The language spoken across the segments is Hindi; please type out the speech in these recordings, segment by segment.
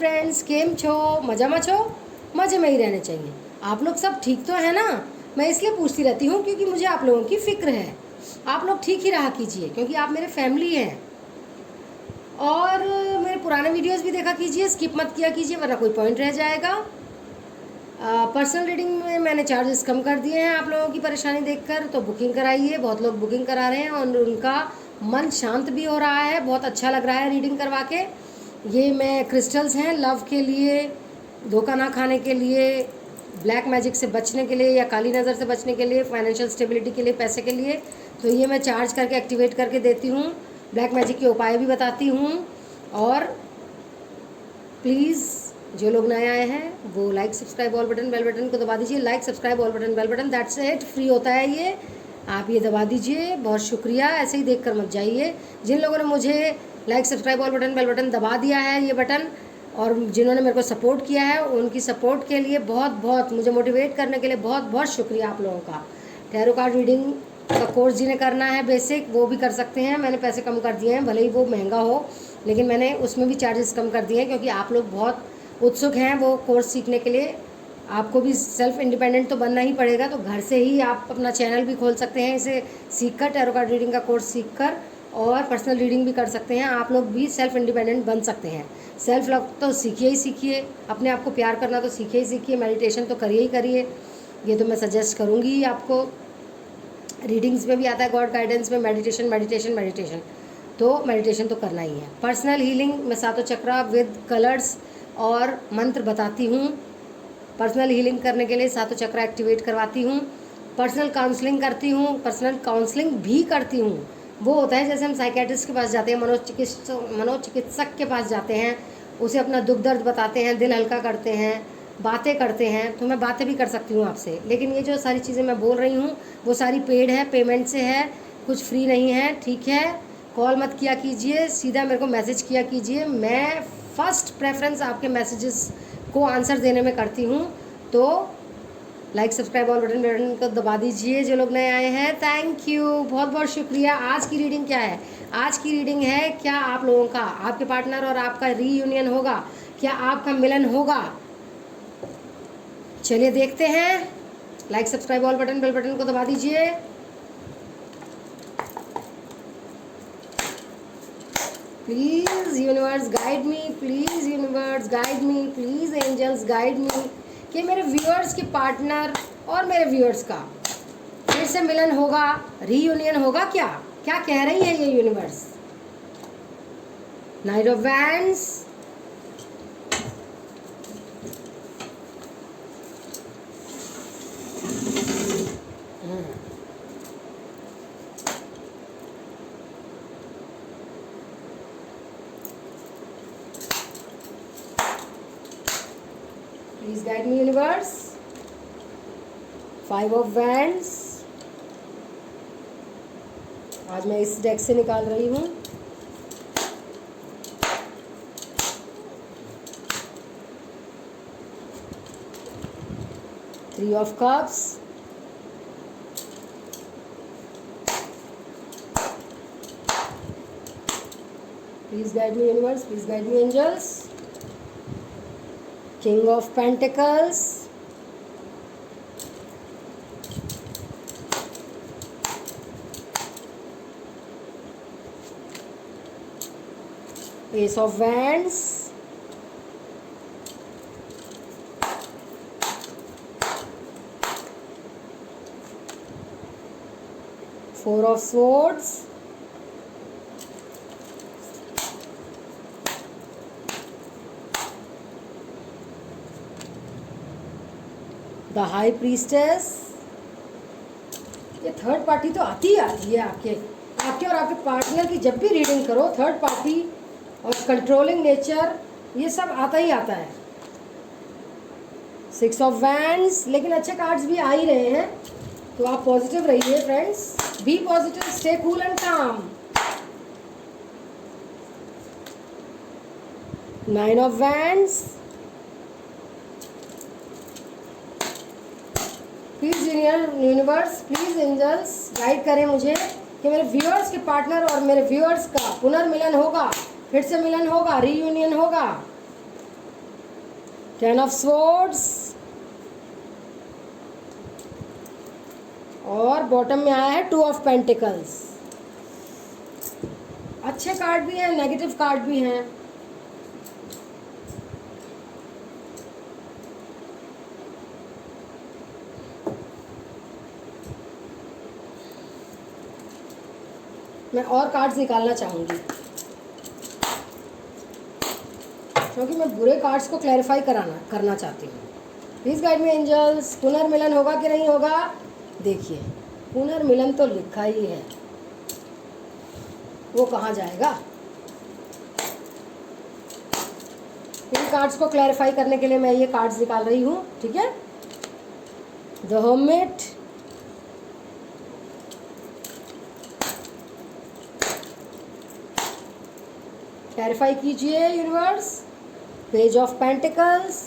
फ्रेंड्स, केम छो? मजाમાં છો? मज़े में ही रहने चाहिए। आप लोग सब ठीक तो है ना? मैं इसलिए पूछती रहती हूँ क्योंकि मुझे आप लोगों की फ़िक्र है। आप लोग ठीक ही रहा कीजिए क्योंकि आप मेरे फैमिली हैं। और मेरे पुराने वीडियोस भी देखा कीजिए, स्किप मत किया कीजिए वरना कोई पॉइंट रह जाएगा। पर्सनल रीडिंग में मैंने चार्जेस कम कर दिए हैं आप लोगों की परेशानी देखकर, तो बुकिंग कराइए। बहुत लोग बुकिंग करा रहे हैं और उनका मन शांत भी हो रहा है, बहुत अच्छा लग रहा है रीडिंग करवा के। ये मैं क्रिस्टल्स हैं लव के लिए, धोखा ना खाने के लिए, ब्लैक मैजिक से बचने के लिए या काली नज़र से बचने के लिए, फाइनेंशियल स्टेबिलिटी के लिए, पैसे के लिए। तो ये मैं चार्ज करके एक्टिवेट करके देती हूँ। ब्लैक मैजिक के उपाय भी बताती हूँ। और प्लीज़ जो लोग नए आए हैं वो like subscribe all button bell button को दबा दीजिए। Like subscribe all button bell button, that's it. Free होता है ये, आप ये दबा दीजिए। बहुत शुक्रिया, ऐसे ही देख कर मत जाइए। जिन लोगों ने मुझे like subscribe all button bell button दबा दिया है ये बटन, और जिन्होंने मेरे को सपोर्ट किया है, उनकी सपोर्ट के लिए बहुत बहुत, मुझे मोटिवेट करने के लिए बहुत बहुत शुक्रिया आप लोगों का। टैरो कार्ड रीडिंग का कोर्स जिन्हें करना है बेसिक, वो भी कर सकते हैं। मैंने पैसे कम कर दिए हैं, भले ही वो महंगा हो, लेकिन मैंने उसमें भी चार्जेस कम कर दिए हैं क्योंकि आप लोग बहुत उत्सुक हैं वो कोर्स सीखने के लिए। आपको भी सेल्फ इंडिपेंडेंट तो बनना ही पड़ेगा, तो घर से ही आप अपना चैनल भी खोल सकते हैं इसे सीखकर, टैरो कार्ड रीडिंग का कोर्स सीखकर, और पर्सनल रीडिंग भी कर सकते हैं। आप लोग भी सेल्फ इंडिपेंडेंट बन सकते हैं। सेल्फ लव तो सीखिए ही सीखिए, अपने आप को प्यार करना तो सीखिए ही सीखिए, मेडिटेशन तो करिए ही करिए, ये तो मैं सजेस्ट करूँगी आपको। रीडिंग्स में भी आता है गॉड गाइडेंस में मेडिटेशन मेडिटेशन मेडिटेशन, तो मेडिटेशन तो करना ही है। पर्सनल हीलिंग में सातों चक्रा विद कलर्स और मंत्र बताती हूँ। पर्सनल हीलिंग करने के लिए सातों चक्रा एक्टिवेट करवाती हूँ। पर्सनल काउंसलिंग करती हूँ, पर्सनल काउंसलिंग भी करती हूँ। वो होता है जैसे हम साइकेट्रिस्ट के पास जाते हैं, मनोचिकित्सक के पास जाते हैं, उसे अपना दुख दर्द बताते हैं, दिल हल्का करते हैं, बातें करते हैं। तो मैं बातें भी कर सकती हूँ आपसे, लेकिन ये जो सारी चीज़ें मैं बोल रही हूँ वो सारी पेड है, पेमेंट से है, कुछ फ्री नहीं है, ठीक है? कॉल मत किया कीजिए, सीधा मेरे को मैसेज किया कीजिए। मैं फर्स्ट प्रेफरेंस आपके मैसेजेस को आंसर देने में करती हूँ। तो लाइक सब्सक्राइब ऑल बटन को दबा दीजिए जो लोग नए आए हैं। थैंक यू, बहुत बहुत शुक्रिया। आज की रीडिंग क्या है? आज की रीडिंग है, क्या आप लोगों का, आपके पार्टनर और आपका रीयूनियन होगा? क्या आपका मिलन होगा? चलिए देखते हैं। Like subscribe all button bell button को दबा दीजिए। Please universe guide me, please universe guide me, please angels guide me कि मेरे व्यूअर्स के पार्टनर और मेरे व्यूअर्स का फिर से मिलन होगा, रीयूनियन होगा क्या? क्या कह रही है ये universe? Knight of wands, please guide me universe. Five of wands, आज मैं इस डेक से निकाल रही हूँ। Three of cups, please guide me universe, please guide me angels. King of Pentacles, Ace of Wands, Four of Swords, the high priestess. ये थर्ड पार्टी तो आती ही आती है आपके और आपके पार्टनर की। जब भी रीडिंग करो थर्ड पार्टी और कंट्रोलिंग नेचर, ये सब आता ही आता है। सिक्स ऑफ वैंड्स, लेकिन अच्छे कार्ड्स भी आ ही रहे हैं, तो आप पॉजिटिव रहिए friends, be positive, stay cool and calm. Nine of wands, please universe, please angels guide करें मुझे कि मेरे व्यूअर्स के पार्टनर और मेरे व्यूअर्स का पुनर्मिलन होगा, फिर से मिलन होगा, रीयूनियन होगा। 10 ऑफ स्वॉर्ड्स, और बॉटम में आया है 2 ऑफ पेंटिकल्स। अच्छे कार्ड भी हैं, नेगेटिव कार्ड भी हैं। मैं और कार्ड्स निकालना चाहूँगी क्योंकि मैं बुरे कार्ड्स को क्लैरिफाई करना चाहती हूँ। प्लीज़ गाइड मी एंजल्स, पुनर्मिलन होगा कि नहीं होगा? देखिए, पुनर्मिलन तो लिखा ही है, वो कहाँ जाएगा? इन कार्ड्स को क्लैरिफाई करने के लिए मैं ये कार्ड्स निकाल रही हूँ, ठीक है? द हर्मिट, क्लैरिफाई कीजिए universe. Page of pentacles,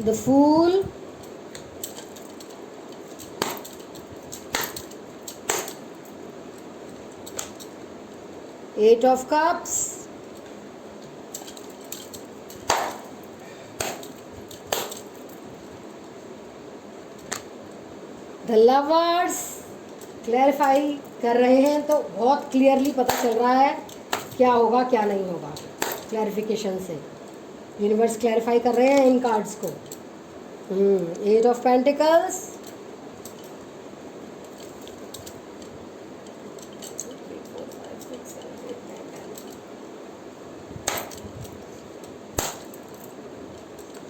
the fool, eight of cups, the lovers. Clarify कर रहे हैं तो बहुत क्लियरली पता चल रहा है क्या होगा क्या नहीं होगा। क्लैरिफिकेशन से यूनिवर्स क्लैरिफाई कर रहे हैं इन कार्ड्स को। Eight of pentacles,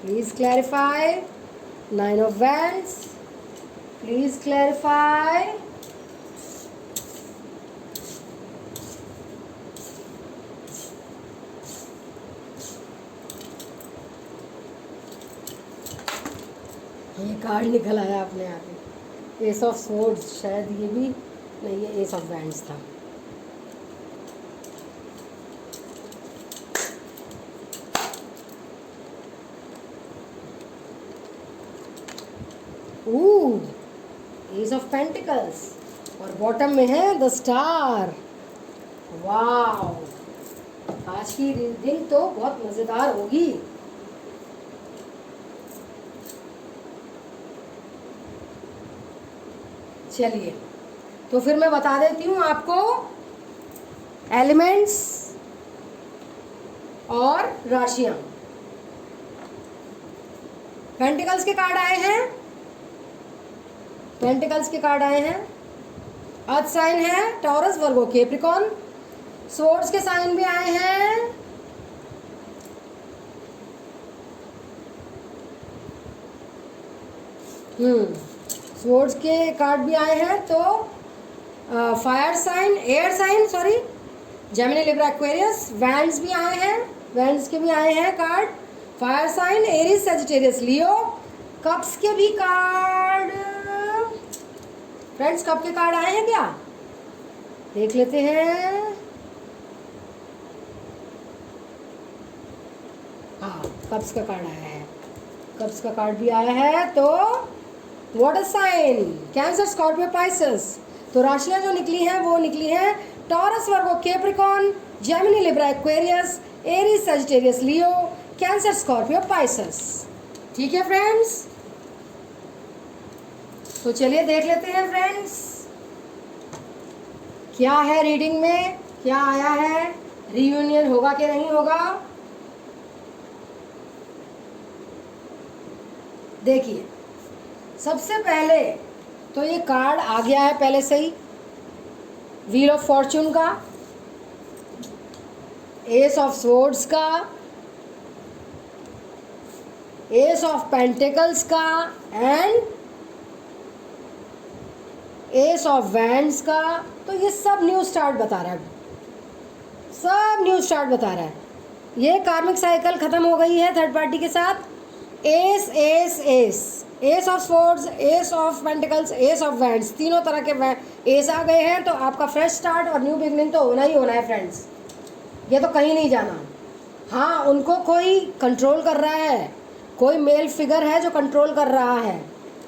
please clarify. 9 of wands, please clarify. ये कार्ड निकल आया अपने आप ही, एस ऑफ स्वॉर्ड्स। शायद ये भी नहीं, ये एस ऑफ वैंड्स था। एस ऑफ पेंटिकल्स, और बॉटम में है द स्टार। वाओ, आज की रीडिंग तो बहुत मज़ेदार होगी। चलिए, तो फिर मैं बता देती हूँ आपको एलिमेंट्स और राशियां। पेंटिकल्स के कार्ड आए हैं, पेंटिकल्स के कार्ड आए हैं। अर्थ साइन है टॉरस, वर्गो, कैप्रिकॉर्न। स्वॉर्ड्स के साइन भी आए हैं। स्वॉर्ड्स के कार्ड भी आए हैं। तो fire sign, air sign, sorry, Gemini, Libra, Aquarius. Wands भी आए हैं, वैंड्स के भी आए हैं card. Fire sign, Aries, Sagittarius, Leo. Cups के भी कार्ड, फ्रेंड्स कप के कार्ड आए हैं क्या? देख लेते हैं। हाँ, कप्स का कार्ड आया है, कप्स का कार्ड भी आया है। तो water sign, Cancer, Scorpio, Pisces. तो राशियां जो निकली हैं वो निकली हैं Taurus, Virgo, Capricorn, Gemini, Libra, Aquarius, Aries, Sagittarius, Leo, Cancer, Scorpio, Pisces. ठीक है फ्रेंड्स, तो चलिए देख लेते हैं फ्रेंड्स क्या है रीडिंग में, क्या आया है, रीयूनियन होगा कि नहीं होगा। देखिए, सबसे पहले तो ये कार्ड आ गया है पहले से ही, व्हील ऑफ फॉर्च्यून का, एस ऑफ स्वॉर्ड्स का, एस ऑफ पेंटिकल्स का एंड एस ऑफ वैंड्स का। तो ये सब न्यू स्टार्ट बता रहा है, सब न्यू स्टार्ट बता रहा है। ये कार्मिक साइकिल खत्म हो गई है थर्ड पार्टी के साथ। S S S, S of swords, S of pentacles, S of wands, तीनों तरह के एस आ गए हैं। तो आपका फ्रेश स्टार्ट और न्यू बिगनिंग तो होना ही होना है फ्रेंड्स, ये तो कहीं नहीं जाना। हाँ, उनको कोई कंट्रोल कर रहा है, कोई मेल फिगर है जो कंट्रोल कर रहा है,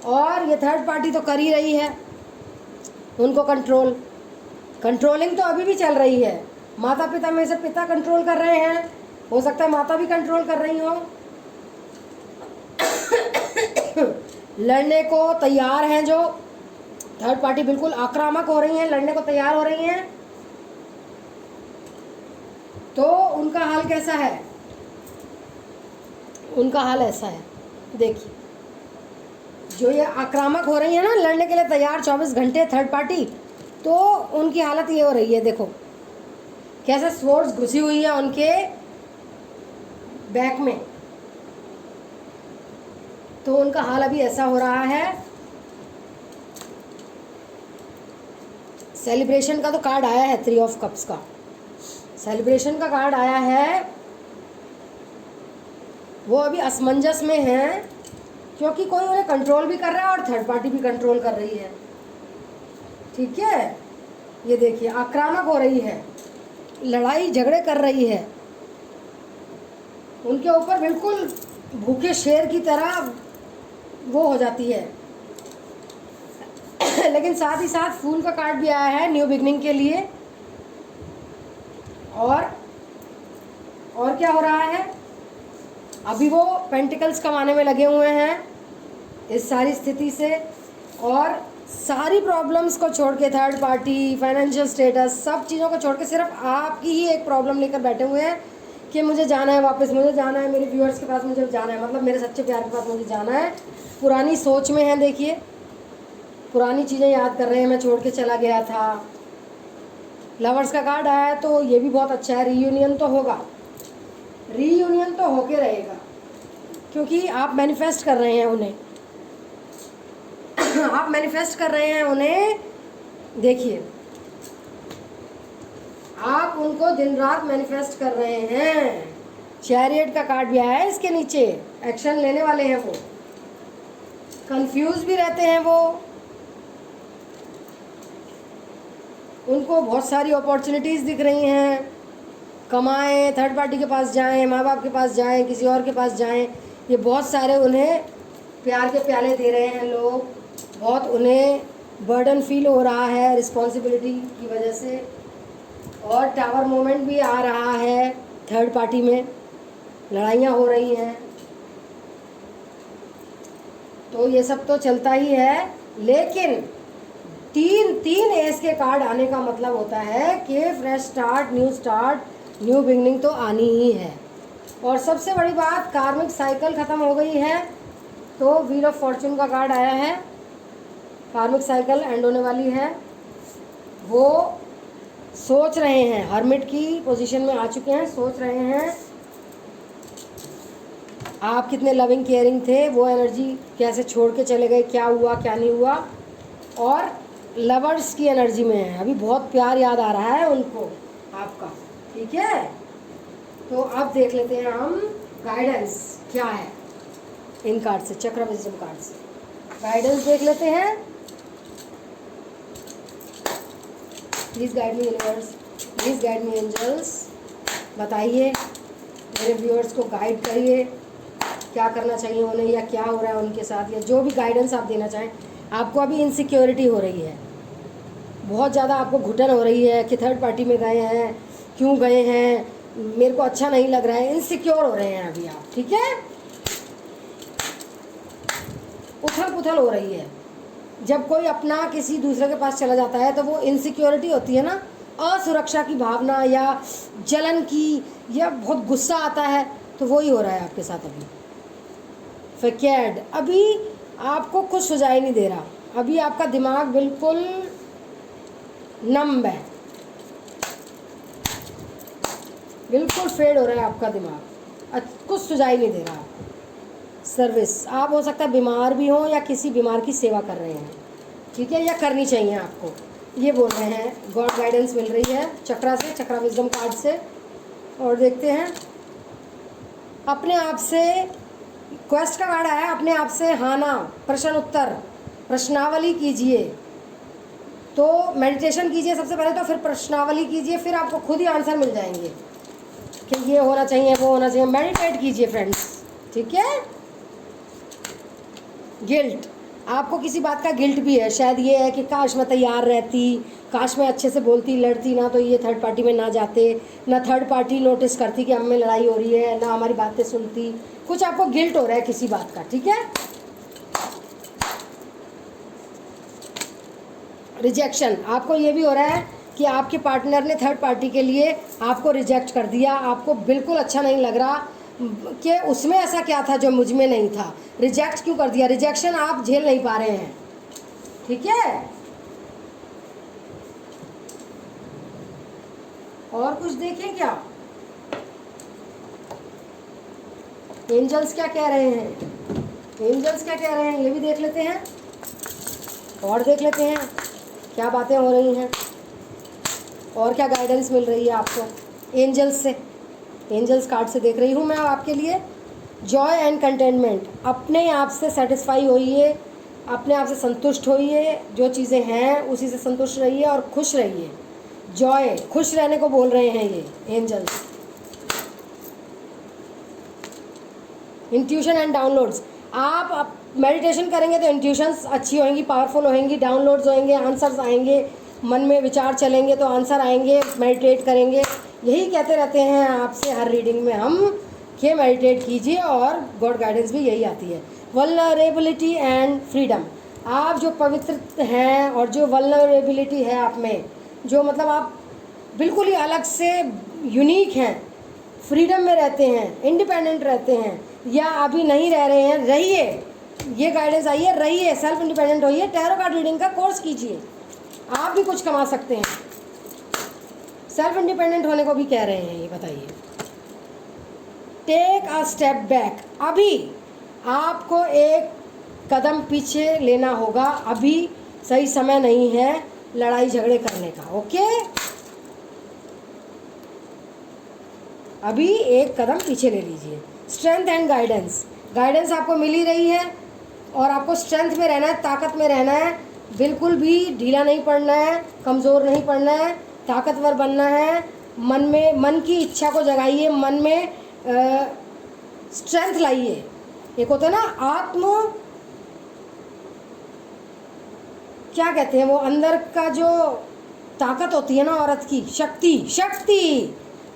और ये थर्ड पार्टी तो कर ही रही है। उनको कंट्रोलिंग तो अभी भी चल रही है। माता पिता में से पिता कंट्रोल कर रहे हैं, हो सकता है माता भी कंट्रोल कर रही हो। लड़ने को तैयार हैं जो थर्ड पार्टी, बिल्कुल आक्रामक हो रही हैं, लड़ने को तैयार हो रही हैं। तो उनका हाल कैसा है? उनका हाल ऐसा है, देखिए, जो ये आक्रामक हो रही है ना, लड़ने के लिए तैयार 24 घंटे थर्ड पार्टी, तो उनकी हालत ये हो रही है। देखो कैसे स्वॉर्ड्स घुसी हुई है उनके बैक में, तो उनका हाल अभी ऐसा हो रहा है। सेलिब्रेशन का तो कार्ड आया है, 3 ऑफ कप्स का सेलिब्रेशन का कार्ड आया है। वो अभी असमंजस में हैं, क्योंकि कोई उन्हें कंट्रोल भी कर रहा है और थर्ड पार्टी भी कंट्रोल कर रही है। ठीक है, ये देखिए आक्रामक हो रही है, लड़ाई झगड़े कर रही है, उनके ऊपर बिल्कुल भूखे शेर की तरह वो हो जाती है। लेकिन साथ ही साथ फूल का कार्ड भी आया है न्यू बिगनिंग के लिए। और क्या हो रहा है? अभी वो पेंटिकल्स कमाने में लगे हुए हैं इस सारी स्थिति से, और सारी प्रॉब्लम्स को छोड़ के, थर्ड पार्टी, फाइनेंशियल स्टेटस, सब चीज़ों को छोड़ के सिर्फ आपकी ही एक प्रॉब्लम लेकर बैठे हुए हैं कि मुझे जाना है वापस, मुझे जाना है मेरे व्यूअर्स के पास, मुझे जाना है, मतलब मेरे सच्चे प्यार के पास मुझे जाना है। पुरानी सोच में है, देखिए पुरानी चीज़ें याद कर रहे हैं, मैं छोड़ के चला गया था। लवर्स का कार्ड आया है, तो ये भी बहुत अच्छा है। रीयूनियन तो होगा, रीयूनियन तो होके रहेगा, क्योंकि आप मैनिफेस्ट कर रहे हैं उन्हें। आप मैनिफेस्ट कर रहे हैं उन्हें, देखिए आप उनको दिन रात मैनिफेस्ट कर रहे हैं। चैरियट का कार्ड भी आया है इसके नीचे, एक्शन लेने वाले हैं वो, कंफ्यूज भी रहते हैं वो, उनको बहुत सारी अपॉर्चुनिटीज़ दिख रही हैं, कमाएं, थर्ड पार्टी के पास जाएं, माँ बाप के पास जाएं, किसी और के पास जाएं, ये बहुत सारे उन्हें प्यार के प्याले दे रहे हैं लोग, बहुत उन्हें बर्डन फील हो रहा है रिस्पॉन्सिबिलिटी की वजह से, और टावर मोमेंट भी आ रहा है। थर्ड पार्टी में लड़ाइयाँ हो रही हैं, तो ये सब तो चलता ही है। लेकिन तीन एस के कार्ड आने का मतलब होता है कि फ्रेश स्टार्ट, न्यू बिगनिंग तो आनी ही है। और सबसे बड़ी बात, कार्मिक साइकिल ख़त्म हो गई है, तो व्हील ऑफ फॉर्चून का कार्ड आया है। कार्मिक साइकिल एंड होने वाली है। वो सोच रहे हैं, हर्मिट की पोजीशन में आ चुके हैं, सोच रहे हैं आप कितने लविंग केयरिंग थे, वो एनर्जी कैसे छोड़ के चले गए, क्या हुआ क्या नहीं हुआ, और लवर्स की एनर्जी में है। अभी बहुत प्यार याद आ रहा है उनको आपका। ठीक है, तो अब देख लेते हैं हम गाइडेंस क्या है इन कार्ड से, चक्र विजडम कार्ड से गाइडेंस देख लेते हैं। Please guide me universe, please guide me angels, बताइए मेरे व्यूअर्स को, गाइड करिए क्या करना चाहिए उन्हें, या क्या हो रहा है उनके साथ, या जो भी गाइडेंस आप देना चाहें। आपको अभी इनसिक्योरिटी हो रही है, बहुत ज़्यादा आपको घुटन हो रही है कि थर्ड पार्टी में गए हैं, क्यों गए हैं, मेरे को अच्छा नहीं लग रहा है, इनसिक्योर हो रहे हैं अभी आप। ठीक है, उथल पुथल हो रही है। जब कोई अपना किसी दूसरे के पास चला जाता है तो वो इनसिक्योरिटी होती है ना, असुरक्षा की भावना या जलन की, या बहुत गुस्सा आता है, तो वही हो रहा है आपके साथ अभी। फैकेड अभी आपको कुछ सुझाई नहीं दे रहा, अभी आपका दिमाग बिल्कुल नम है, बिल्कुल फेड हो रहा है आपका दिमाग, कुछ सुझाई नहीं दे रहा। सर्विस, आप हो सकता है बीमार भी हो या किसी बीमार की सेवा कर रहे हैं, ठीक है, या करनी चाहिए आपको, ये बोल रहे हैं। गॉड गाइडेंस मिल रही है चक्रा से, चक्रा विजडम कार्ड से। और देखते हैं अपने आप से, क्वेस्ट का कार्ड आया, अपने आप से हाँ ना प्रश्न उत्तर प्रश्नावली कीजिए। तो मेडिटेशन कीजिए सबसे पहले, तो फिर प्रश्नावली कीजिए, फिर आपको खुद ही आंसर मिल जाएंगे कि ये होना चाहिए, वो होना चाहिए। मेडिटेट कीजिए फ्रेंड्स, ठीक है। गिल्ट, आपको किसी बात का गिल्ट भी है, शायद ये है कि काश मैं तैयार रहती, काश मैं अच्छे से बोलती लड़ती ना, तो ये थर्ड पार्टी में ना जाते, ना थर्ड पार्टी नोटिस करती कि हम में लड़ाई हो रही है, ना हमारी बातें सुनती। कुछ आपको गिल्ट हो रहा है किसी बात का, ठीक है। रिजेक्शन, आपको ये भी हो रहा है कि आपके पार्टनर ने थर्ड पार्टी के लिए आपको रिजेक्ट कर दिया, आपको बिल्कुल अच्छा नहीं लग रहा कि उसमें ऐसा क्या था जो मुझ में नहीं था, रिजेक्ट क्यों कर दिया। रिजेक्शन आप झेल नहीं पा रहे हैं, ठीक है। और कुछ देखें क्या, एंजल्स क्या कह रहे हैं, एंजल्स क्या कह रहे हैं ये भी देख लेते हैं, और देख लेते हैं क्या बातें हो रही हैं और क्या गाइडेंस मिल रही है आपको एंजल्स से। एंजल्स कार्ड से देख रही हूँ मैं आपके लिए। जॉय एंड कंटेनमेंट, अपने आप से सेटिस्फाई होइए, अपने आप से संतुष्ट होइए, जो चीज़ें हैं उसी से संतुष्ट रहिए और खुश रहिए। जॉय, खुश रहने को बोल रहे हैं ये एंजल्स। इंट्यूशन एंड डाउनलोड्स, आप मेडिटेशन करेंगे तो इंट्यूशंस अच्छी होंगी, पावरफुल होंगी, डाउनलोड्स होंगे, आंसर्स आएंगे, मन में विचार चलेंगे तो आंसर आएंगे। मेडिटेट करेंगे, यही कहते रहते हैं आपसे हर रीडिंग में हम कि मेडिटेट कीजिए, और गॉड गाइडेंस भी यही आती है। वल्नरेबिलिटी एंड फ्रीडम, आप जो पवित्र हैं और जो वल्नरेबिलिटी है आप में, जो मतलब आप बिल्कुल ही अलग से यूनिक हैं, फ्रीडम में रहते हैं, इंडिपेंडेंट रहते हैं, या अभी नहीं रह रहे हैं, रहिए। ये गाइडेंस आई है, रहिए, सेल्फ इंडिपेंडेंट होइए, टैरो कार्ड रीडिंग का कोर्स कीजिए, आप भी कुछ कमा सकते हैं। सेल्फ इंडिपेंडेंट होने को भी कह रहे हैं ये, बताइए। टेक अ स्टेप बैक, अभी आपको एक कदम पीछे लेना होगा, अभी सही समय नहीं है लड़ाई झगड़े करने का, ओके। अभी एक कदम पीछे ले लीजिए। स्ट्रेंथ एंड गाइडेंस, गाइडेंस आपको मिल ही रही है, और आपको स्ट्रेंथ में रहना है, ताकत में रहना है, बिल्कुल भी ढीला नहीं पड़ना है, कमज़ोर नहीं पड़ना है, ताकतवर बनना है। मन में, मन की इच्छा को जगाइए, मन में स्ट्रेंथ लाइए। एक होता है ना आत्म, क्या कहते हैं वो, अंदर का जो ताकत होती है ना औरत की, शक्ति, शक्ति,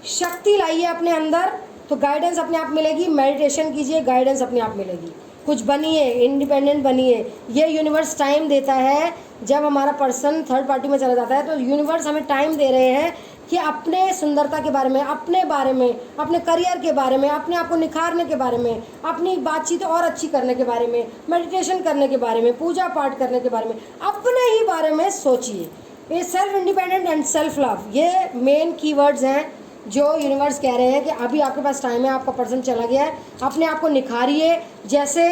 शक्ति लाइए अपने अंदर, तो गाइडेंस अपने आप मिलेगी। मेडिटेशन कीजिए, गाइडेंस अपने आप मिलेगी। कुछ बनिए, इंडिपेंडेंट बनिए। ये यूनिवर्स टाइम देता है, जब हमारा पर्सन थर्ड पार्टी में चला जाता है तो यूनिवर्स हमें टाइम दे रहे हैं कि अपने सुंदरता के बारे में, अपने बारे में, अपने करियर के बारे में, अपने आप को निखारने के बारे में, अपनी बातचीत और अच्छी करने के बारे में, मेडिटेशन करने के बारे में, पूजा पाठ करने के बारे में, अपने ही बारे में सोचिए। ये self independent and self love, ये मेन कीवर्ड्स हैं जो यूनिवर्स कह रहे हैं कि अभी आपके पास टाइम है, आपका पर्सन चला गया है, अपने आप को निखारिए। जैसे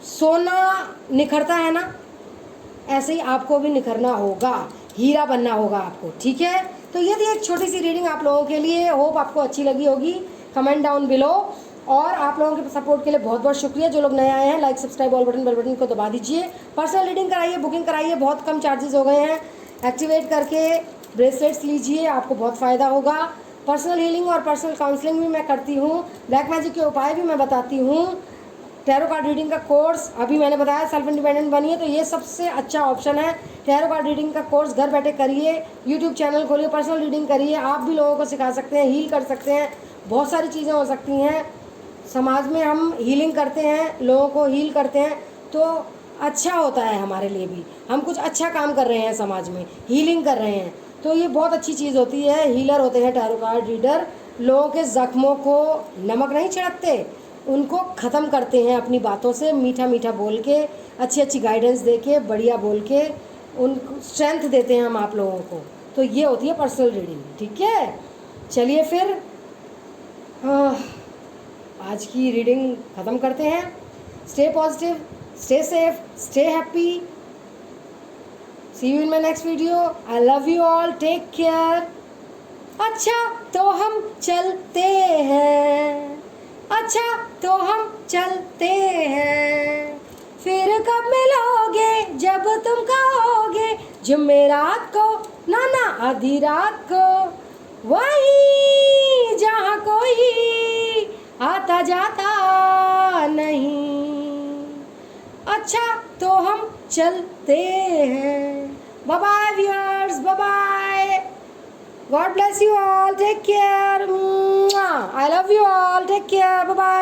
सोना निखरता है ना, ऐसे ही आपको भी निखरना होगा, हीरा बनना होगा आपको, ठीक है। तो ये थी एक छोटी सी रीडिंग आप लोगों के लिए, होप आपको अच्छी लगी होगी। कमेंट डाउन बिलो, और आप लोगों के सपोर्ट के लिए बहुत बहुत शुक्रिया। जो लोग नए आए हैं, like, subscribe, all button, bell button को दबा दीजिए। पर्सनल रीडिंग कराइए, बुकिंग कराइए, बहुत कम चार्जेस हो गए हैं। एक्टिवेट करके ब्रेसलेट्स लीजिए, आपको बहुत फ़ायदा होगा। पर्सनल हीलिंग और पर्सनल काउंसलिंग भी मैं करती हूँ, ब्लैक मैजिक के उपाय भी मैं बताती हूँ। टैरो कार्ड रीडिंग का कोर्स अभी मैंने बताया, सेल्फ इंडिपेंडेंट बनिए, तो ये सबसे अच्छा ऑप्शन है। टैरो कार्ड रीडिंग का कोर्स घर बैठे करिए, यूट्यूब चैनल खोलिए, पर्सनल रीडिंग करिए, आप भी लोगों को सिखा सकते हैं, हील कर सकते हैं। बहुत सारी चीज़ें हो सकती हैं समाज में, हम हीलिंग करते हैं, लोगों को हील करते हैं, तो अच्छा होता है हमारे लिए भी, हम कुछ अच्छा काम कर रहे हैं समाज में, हीलिंग कर रहे हैं, तो ये बहुत अच्छी चीज़ होती है। हीलर होते हैं टैरो कार्ड रीडर, लोगों के ज़ख्मों को नमक नहीं छिड़कते, उनको ख़त्म करते हैं अपनी बातों से, मीठा मीठा बोल के, अच्छी अच्छी गाइडेंस दे के, बढ़िया बोल के, उनको स्ट्रेंथ देते हैं हम आप लोगों को। तो ये होती है पर्सनल रीडिंग, ठीक है। चलिए फिर आज की रीडिंग ख़त्म करते हैं। Stay positive, stay safe, stay happy. See you in my next video. I love you all, take care. अच्छा तो हम चलते हैं, अच्छा तो हम चलते हैं, फिर कब मिलोगे जब तुम कहोगे, जुमेरात को ना आधी रात को, वही जहाँ कोई आता जाता नहीं। अच्छा तो हम चलते हैं। Bye bye viewers, bye bye. God bless you all. Take care. I love you all. Take care. Bye bye.